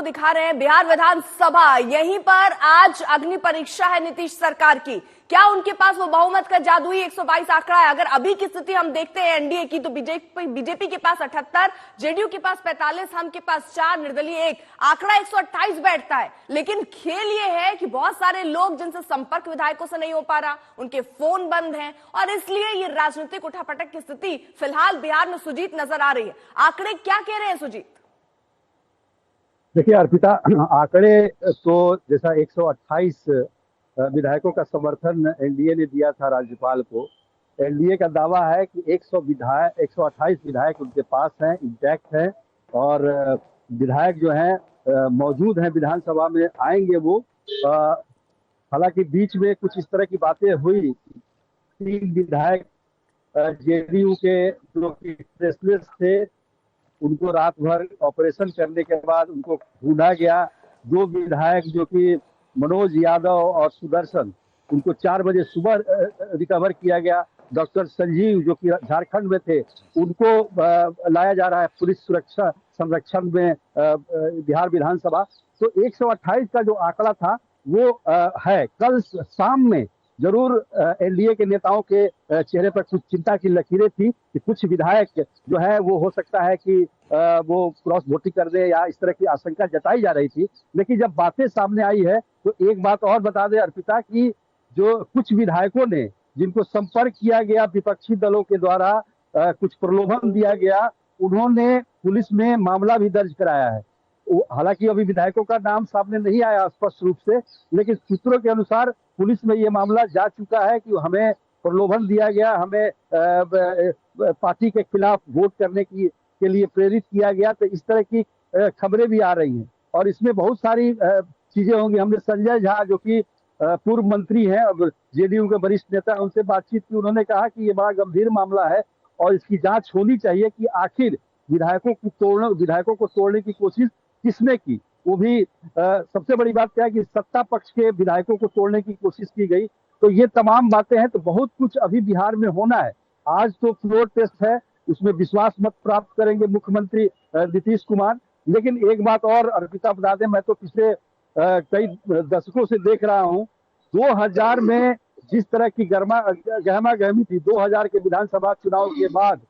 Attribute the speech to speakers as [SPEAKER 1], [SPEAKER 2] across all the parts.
[SPEAKER 1] दिखा रहे हैं बिहार विधानसभा, यहीं पर आज अग्नि परीक्षा है नीतीश सरकार की। क्या उनके पास वो बहुमत का जादुई 122 आंकड़ा है? अगर अभी की स्थिति हम देखते हैं एनडीए की, तो बीजेपी के पास 78, जेडीयू के पास 45, हम के पास 4, निर्दलीय 1, आंकड़ा 128 बैठता है। लेकिन खेल ये है कि बहुत सारे लोग जिनसे संपर्क विधायकों से नहीं हो पा रहा, उनके फोन बंद हैं, और इसलिए ये राजनीतिक उठापटक की स्थिति फिलहाल बिहार में सुजीत नजर आ रही है। आंकड़े क्या कह रहे हैं सुजीत?
[SPEAKER 2] देखिए अर्पिता, आंकड़े तो जैसा 128 विधायकों का समर्थन एनडीए ने दिया था राज्यपाल को। एनडीए का दावा है कि 128 विधायक उनके पास हैं, इंटैक्ट हैं, और विधायक जो हैं मौजूद हैं विधानसभा में, आएंगे वो। हालांकि बीच में कुछ इस तरह की बातें हुई, 3 विधायक जेडीयू के जो कि रेस्टलेस थे, उनको रात भर ऑपरेशन करने के बाद उनको ढूंढा गया। 2 विधायक जो कि मनोज यादव और सुदर्शन, उनको 4 बजे सुबह रिकवर किया गया। डॉक्टर संजीव जो कि झारखंड में थे, उनको लाया जा रहा है पुलिस सुरक्षा संरक्षण में बिहार विधानसभा। तो 128 का जो आंकड़ा था वो है। कल शाम में जरूर एनडीए के नेताओं के चेहरे पर कुछ चिंता की लकीरें थी कि कुछ विधायक जो है वो हो सकता है कि वो क्रॉस वोटिंग कर दे, या इस तरह की आशंका जताई जा रही थी। लेकिन जब बातें सामने आई है तो एक बात और बता दें अर्पिता, कि जो कुछ विधायकों ने जिनको संपर्क किया गया विपक्षी दलों के द्वारा, कुछ प्रलोभन दिया गया, उन्होंने पुलिस में मामला भी दर्ज कराया है। हालांकि अभी विधायकों का नाम सामने नहीं आया स्पष्ट रूप से, लेकिन सूत्रों के अनुसार पुलिस में ये मामला जा चुका है कि हमें प्रलोभन दिया गया, हमें पार्टी के खिलाफ वोट करने के लिए प्रेरित किया गया। तो इस तरह की खबरें भी आ रही हैं, और इसमें बहुत सारी चीजें होंगी। हमने संजय झा जो कि पूर्व मंत्री हैं और जेडीयू के वरिष्ठ नेता, उनसे बातचीत की। उन्होंने कहा कि ये बड़ा गंभीर मामला है और इसकी जांच होनी चाहिए कि आखिर विधायकों को तोड़ने की कोशिश किसने की। वो भी सबसे बड़ी बात क्या है कि सत्ता पक्ष के विधायकों को तोड़ने की कोशिश की गई। तो ये तमाम बातें हैं। तो बहुत कुछ अभी बिहार में होना है। आज तो फ्लोर टेस्ट है, उसमें विश्वास मत प्राप्त करेंगे मुख्यमंत्री नीतीश कुमार। लेकिन एक बात और अर्पिता बता दें, मैं तो पिछले कई दशकों से देख रहा हूं, 2000 में जिस तरह की गहमा गहमी थी, 2000 के विधानसभा चुनाव के बाद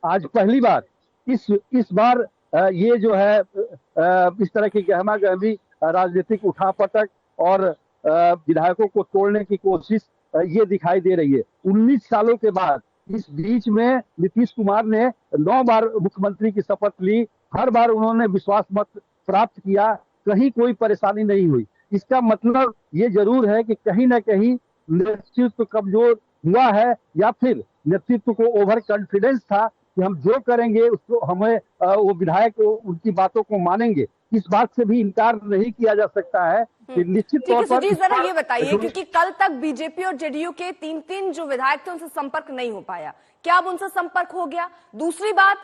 [SPEAKER 2] आज पहली बार इस बार ये जो है इस तरह की गहमा गहमी, राजनीतिक उठापटक और विधायकों को तोड़ने की कोशिश ये दिखाई दे रही है 19 सालों के बाद। इस बीच में नीतीश कुमार ने 9 बार मुख्यमंत्री की शपथ ली, हर बार उन्होंने विश्वास मत प्राप्त किया, कहीं कोई परेशानी नहीं हुई। इसका मतलब ये जरूर है कि कहीं ना कहीं नेतृत्व कमजोर हुआ है, या फिर नेतृत्व को ओवर कॉन्फिडेंस था कि हम जो करेंगे उसको हमें वो विधायक उनकी बातों को मानेंगे। इस बात से भी इनकार नहीं किया जा सकता है कि निश्चित तौर पर।
[SPEAKER 1] जरा ये बताइए, क्योंकि कल तक बीजेपी और जेडीयू के 3 जो विधायक थे उनसे संपर्क नहीं हो पाया, क्या अब उनसे संपर्क हो गया? दूसरी बात,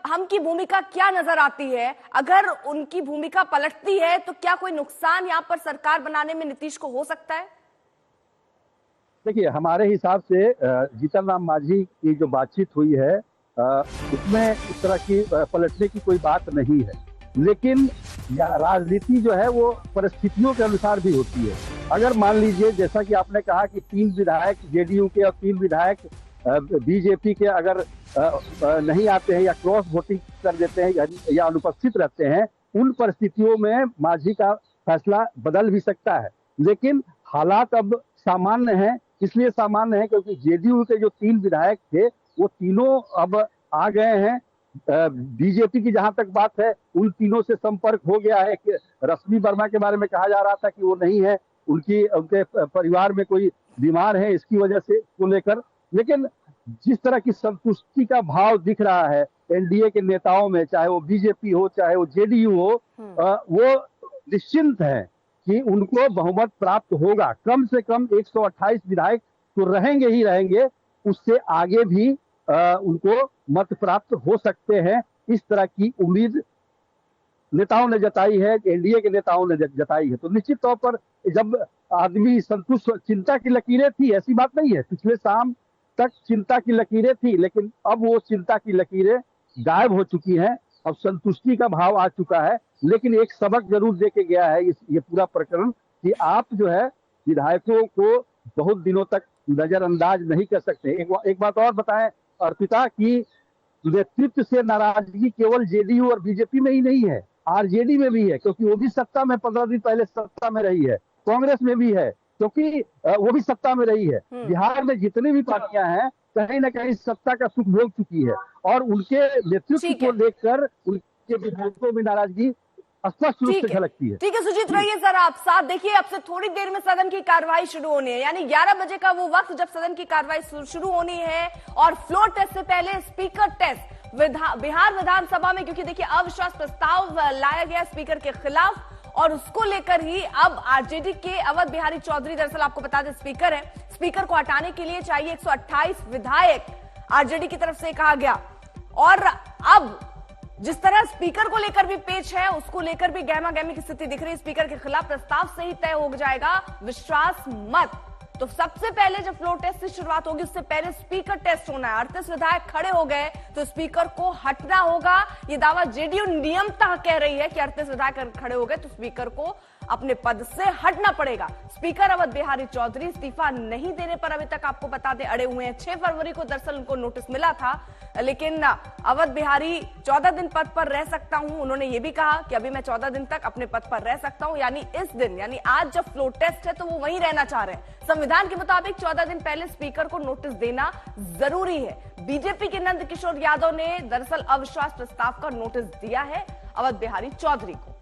[SPEAKER 1] हम की भूमिका क्या नजर आती है? अगर उनकी भूमिका पलटती है तो क्या कोई नुकसान यहाँ पर सरकार बनाने में नीतीश को हो सकता है?
[SPEAKER 2] देखिए, हमारे हिसाब से जीतन राम मांझी की जो बातचीत हुई है उसमें इस तरह की पलटने की कोई बात नहीं है। लेकिन राजनीति जो है वो परिस्थितियों के अनुसार भी होती है। अगर मान लीजिए, जैसा कि आपने कहा कि 3 विधायक जेडीयू के और 3 विधायक बीजेपी के अगर नहीं आते हैं या क्रॉस वोटिंग कर देते हैं या अनुपस्थित रहते हैं, उन परिस्थितियों में मांझी का फैसला बदल भी सकता है। लेकिन हालात अब सामान्य है। इसलिए सामान्य है क्योंकि जेडीयू के जो 3 विधायक थे वो तीनों अब आ गए हैं। बीजेपी की जहां तक बात है, उन तीनों से संपर्क हो गया है। कि रश्मि वर्मा के बारे में कहा जा रहा था कि वो नहीं है, उनके परिवार में कोई बीमार है, इसकी वजह से को लेकर। लेकिन जिस तरह की संतुष्टि का भाव दिख रहा है एनडीए के नेताओं में, चाहे वो बीजेपी हो चाहे वो जेडीयू हो, वो निश्चिंत है कि उनको बहुमत प्राप्त होगा। कम से कम 128 विधायक तो रहेंगे ही रहेंगे, उससे आगे भी उनको मत प्राप्त हो सकते हैं। इस तरह की उम्मीद नेताओं ने जताई है, एनडीए के नेताओं ने जताई है। तो निश्चित तौर पर जब आदमी संतुष्ट, चिंता की लकीरें थी, ऐसी बात नहीं है, पिछले शाम तक चिंता की लकीरें थी, लेकिन अब वो चिंता की लकीरें गायब हो चुकी हैं। अब संतुष्टि का भाव आ चुका है। लेकिन एक सबक जरूर दे के गया है ये पूरा प्रकरण कि आप जो है विधायकों को बहुत दिनों तक नजरअंदाज नहीं कर सकते। एक बात और बताएं अर्पिता की नेतृत्व से नाराजगी केवल जेडीयू और बीजेपी में ही नहीं है, आरजेडी में भी है, क्योंकि वो भी सत्ता में 15 दिन पहले सत्ता में रही है। कांग्रेस में भी है, क्योंकि वो भी सत्ता में रही है। बिहार में जितनी भी पार्टियां हैं कहीं ना कहीं सत्ता का सुख भोग चुकी है और उनके नेतृत्व को लेकर उनके विधायकों में नाराजगी स्पष्ट रूप से झलकती है।
[SPEAKER 1] ठीक है सुजीत, रहिए सर आप साथ। देखिए अब से थोड़ी देर में सदन की कार्यवाही शुरू होनी है, यानी 11 बजे का वो वक्त जब सदन की कार्यवाही शुरू होनी है। और फ्लोर टेस्ट से पहले स्पीकर टेस्ट बिहार विधानसभा में, क्योंकि देखिए अविश्वास प्रस्ताव लाया गया स्पीकर के खिलाफ और उसको लेकर ही अब आरजेडी के अवध बिहारी चौधरी, दरअसल आपको बता दें स्पीकर है, स्पीकर को हटाने के लिए चाहिए 128 विधायक, आरजेडी की तरफ से कहा गया। और अब जिस तरह स्पीकर को लेकर भी पेच है, उसको लेकर भी गहमा गहमी की स्थिति दिख रही है। स्पीकर के खिलाफ प्रस्ताव से ही तय हो जाएगा विश्वास मत। तो सबसे पहले जब फ्लोर टेस्ट की शुरुआत होगी उससे पहले स्पीकर टेस्ट होना है। 38 विधायक खड़े हो गए तो स्पीकर को हटना होगा। यह दावा जेडीयू नियमतः कह रही है कि 38 विधायक खड़े हो गए तो स्पीकर को अपने पद से हटना पड़ेगा। स्पीकर अवध बिहारी चौधरी इस्तीफा नहीं देने पर अभी तक आपको बता दें अड़े हुए हैं। 6 फरवरी को दरअसल उनको नोटिस मिला था, लेकिन अवध बिहारी 14 दिन पद पर रह सकता हूं, उन्होंने ये भी कहा कि अभी मैं 14 दिन तक अपने पद पर रह सकता हूं। यानी इस दिन, यानी आज जब फ्लोर टेस्ट है तो वो वहीं रहना चाह रहे हैं। संविधान के मुताबिक 14 दिन पहले स्पीकर को नोटिस देना जरूरी है। बीजेपी के नंद किशोर यादव ने दरअसल अविश्वास प्रस्ताव का नोटिस दिया है अवध बिहारी चौधरी को।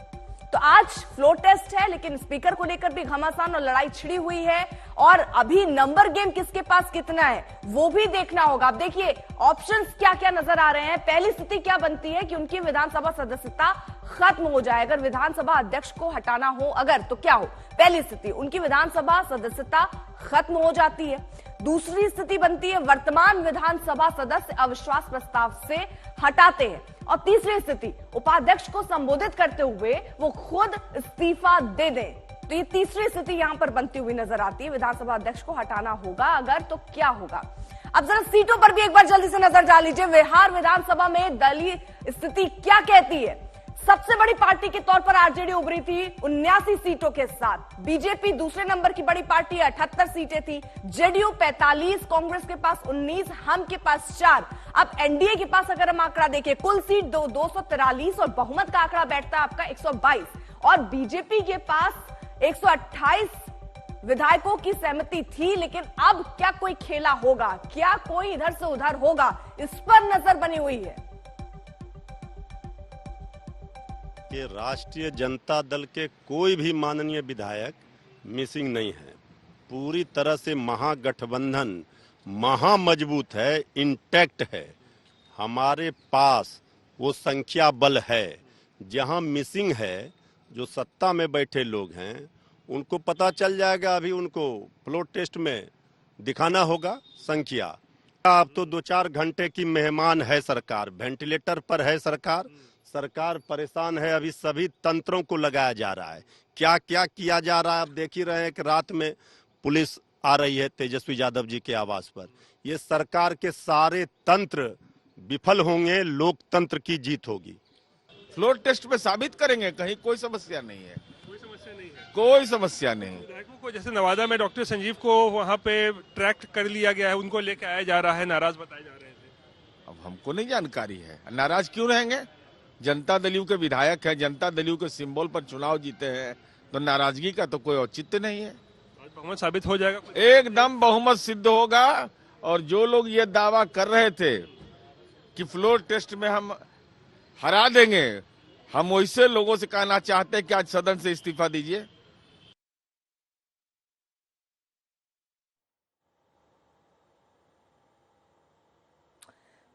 [SPEAKER 1] तो आज फ्लोर टेस्ट है, लेकिन स्पीकर को लेकर भी घमासान और लड़ाई छिड़ी हुई है और अभी नंबर गेम किसके पास कितना है वो भी देखना होगा। अब देखिए ऑप्शंस क्या क्या नजर आ रहे हैं। पहली स्थिति क्या बनती है कि उनकी विधानसभा सदस्यता खत्म हो जाए। अगर विधानसभा अध्यक्ष को हटाना हो अगर, तो क्या हो? पहली स्थिति उनकी विधानसभा सदस्यता खत्म हो जाती है। दूसरी स्थिति बनती है वर्तमान विधानसभा सदस्य अविश्वास प्रस्ताव से हटाते हैं। और तीसरी स्थिति उपाध्यक्ष को संबोधित करते हुए वो खुद इस्तीफा दे दें। तो ये तीसरी स्थिति यहां पर बनती हुई नजर आती है। विधानसभा अध्यक्ष को हटाना होगा अगर, तो क्या होगा? अब जरा सीटों पर भी एक बार जल्दी से नजर डाल लीजिए। बिहार विधानसभा में दलीय स्थिति क्या कहती है? सबसे बड़ी पार्टी के तौर पर आरजेडी उभरी थी 79 सीटों के साथ। बीजेपी दूसरे नंबर की बड़ी पार्टी 78 सीटें थी। जेडीयू 45, कांग्रेस के पास 19, हम के पास 4। अब एनडीए के पास अगर हम आंकड़ा देखें कुल सीट 243 और बहुमत का आंकड़ा बैठता है आपका 122 और बीजेपी के पास 128 विधायकों की सहमति थी। लेकिन अब क्या कोई खेला होगा? क्या कोई इधर से उधर होगा? इस पर नजर बनी हुई है।
[SPEAKER 3] कि राष्ट्रीय जनता दल के कोई भी माननीय विधायक मिसिंग नहीं है। पूरी तरह से महागठबंधन महामजबूत है, इंटैक्ट है। हमारे पास वो संख्या बल है। जहां मिसिंग है, जो सत्ता में बैठे लोग हैं उनको पता चल जाएगा। अभी उनको फ्लोर टेस्ट में दिखाना होगा संख्या। अब तो 2-4 घंटे की मेहमान है सरकार, वेंटिलेटर पर है सरकार। सरकार परेशान है। अभी सभी तंत्रों को लगाया जा रहा है। क्या क्या किया जा रहा है आप देख ही रहे हैं कि रात में पुलिस आ रही है तेजस्वी यादव जी के आवास पर। ये सरकार के सारे तंत्र विफल होंगे, लोकतंत्र की जीत होगी।
[SPEAKER 4] फ्लोर टेस्ट में साबित करेंगे, कहीं कोई समस्या नहीं है। कोई समस्या नहीं।
[SPEAKER 5] विधायकों को जैसे नवादा में डॉक्टर संजीव को वहां पे ट्रैक कर लिया गया है, उनको लेकर आया जा रहा है, नाराज बताए जा रहे थे।
[SPEAKER 4] अब हमको नहीं जानकारी है, नाराज क्यों रहेंगे? जनता दल के विधायक है, जनता दल के सिंबल पर चुनाव जीते हैं, तो नाराजगी का तो कोई औचित्य नहीं है।
[SPEAKER 5] बहुमत साबित हो जाएगा,
[SPEAKER 4] एकदम बहुमत सिद्ध होगा। और जो लोग ये दावा कर रहे थे कि फ्लोर टेस्ट में हम हरा देंगे, हम वैसे लोगों से कहना चाहते हैं कि आज सदन से इस्तीफा दीजिए।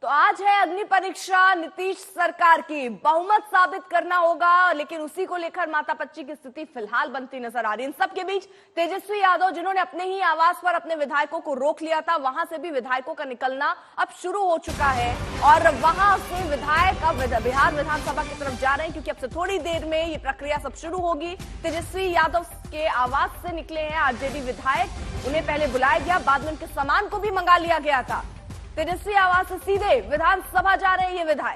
[SPEAKER 1] तो आज है अग्नि परीक्षा नीतीश सरकार की। बहुमत साबित करना होगा, लेकिन उसी को लेकर मातापच्ची की स्थिति फिलहाल बनती नजर आ रही है। इन सबके बीच तेजस्वी यादव, जिन्होंने अपने ही आवास पर अपने विधायकों को रोक लिया था, वहां से भी विधायकों का निकलना अब शुरू हो चुका है और वहां से विधायक अब बिहार विधानसभा की तरफ जा रहे हैं, क्योंकि अब से थोड़ी देर में ये प्रक्रिया सब शुरू होगी। तेजस्वी यादव के आवास से निकले हैं आरजेडी विधायक। उन्हें पहले बुलाया गया, बाद में उनके सामान को भी मंगा लिया गया था। तेजस्वी आवास से सीधे विधानसभा जा रहे हैं ये विधायक।